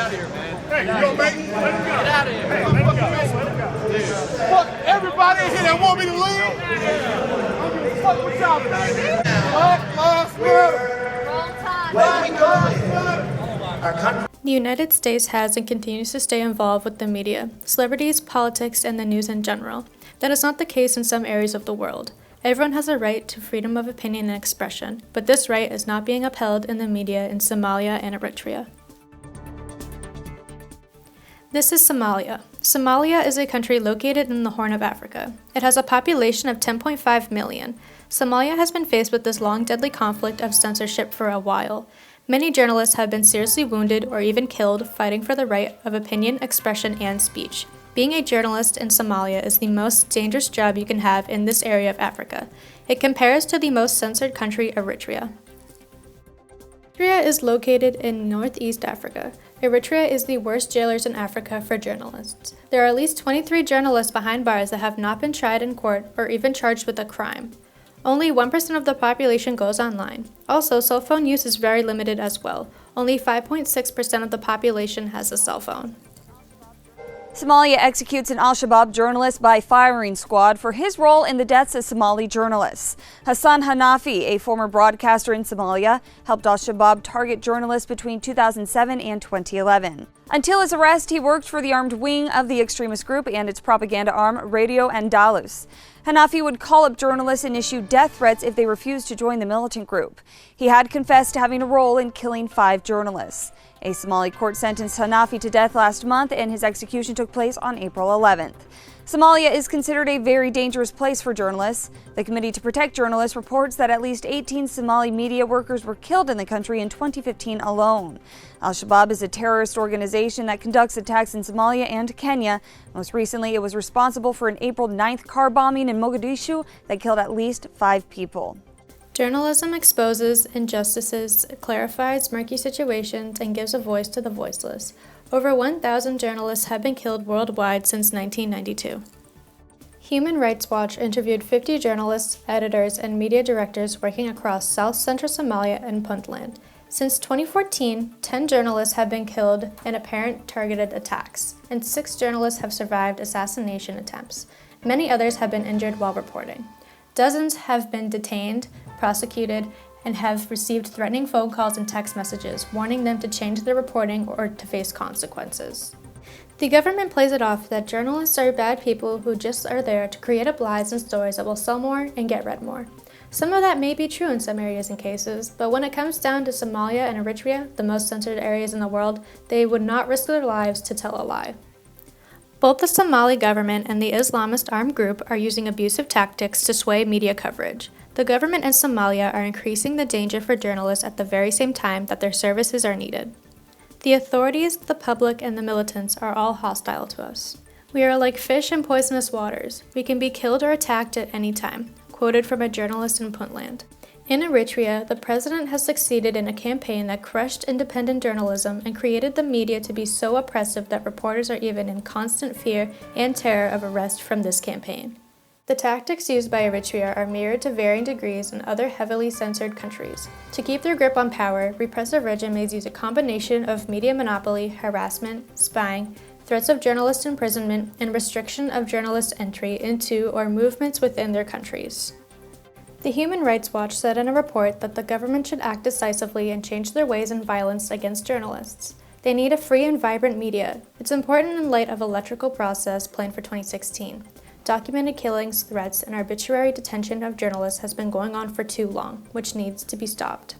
out of here, man. Hey, you gonna make it? Let him go. Get out of here. Hey, let him go. Let him go. Fuck everybody in here that want me to leave. I don't give a fuck what y'all think. Black Lives Matter. The United States has and continues to stay involved with the media, celebrities, politics, and the news in general. That is not the case in some areas of the world. Everyone has a right to freedom of opinion and expression, but this right is not being upheld in the media in Somalia and Eritrea. This is Somalia. Somalia is a country located in the Horn of Africa. It has a population of 10.5 million. Somalia has been faced with this long, deadly conflict of censorship for a while. Many journalists have been seriously wounded or even killed fighting for the right of opinion, expression, and speech. Being a journalist in Somalia is the most dangerous job you can have in this area of Africa. It compares to the most censored country, Eritrea. Eritrea is located in northeast Africa. Eritrea is the worst jailers in Africa for journalists. There are at least 23 journalists behind bars that have not been tried in court or even charged with a crime. Only 1% of the population goes online. Also, cell phone use is very limited as well. Only 5.6% of the population has a cell phone. Somalia executes an al-Shabaab journalist by firing squad for his role in the deaths of Somali journalists. Hassan Hanafi, a former broadcaster in Somalia, helped al-Shabaab target journalists between 2007 and 2011. Until his arrest, he worked for the armed wing of the extremist group and its propaganda arm, Radio Andalus. Hanafi would call up journalists and issue death threats if they refused to join the militant group. He had confessed to having a role in killing 5 journalists. A Somali court sentenced Hanafi to death last month, and his execution took place on April 11th. Somalia is considered a very dangerous place for journalists. The Committee to Protect Journalists reports that at least 18 Somali media workers were killed in the country in 2015 alone. Al-Shabaab is a terrorist organization that conducts attacks in Somalia and Kenya. Most recently, it was responsible for an April 9th car bombing in Mogadishu that killed at least 5 people. Journalism exposes injustices, clarifies murky situations, and gives a voice to the voiceless. Over 1,000 journalists have been killed worldwide since 1992. Human Rights Watch interviewed 50 journalists, editors, and media directors working across south-central Somalia and Puntland. Since 2014, 10 journalists have been killed in apparent targeted attacks, and 6 journalists have survived assassination attempts. Many others have been injured while reporting. Dozens have been detained, prosecuted, and have received threatening phone calls and text messages warning them to change their reporting or to face consequences. The government plays it off that journalists are bad people who just are there to create up lies and stories that will sell more and get read more. Some of that may be true in some areas and cases, but when it comes down to Somalia and Eritrea, the most censored areas in the world, they would not risk their lives to tell a lie. Both the Somali government and the Islamist armed group are using abusive tactics to sway media coverage. The government and Somalia are increasing the danger for journalists at the very same time that their services are needed. The authorities, the public, and the militants are all hostile to us. We are like fish in poisonous waters. We can be killed or attacked at any time, quoted from a journalist in Puntland. In Eritrea, the president has succeeded in a campaign that crushed independent journalism and created the media to be so oppressive that reporters are even in constant fear and terror of arrest from this campaign. The tactics used by Eritrea are mirrored to varying degrees in other heavily censored countries. To keep their grip on power, repressive regimes use a combination of media monopoly, harassment, spying, threats of journalist imprisonment, and restriction of journalist entry into or movements within their countries. The Human Rights Watch said in a report that the government should act decisively and change their ways in violence against journalists. They need a free and vibrant media. It's important in light of electoral process planned for 2016. Documented killings, threats, and arbitrary detention of journalists has been going on for too long, which needs to be stopped.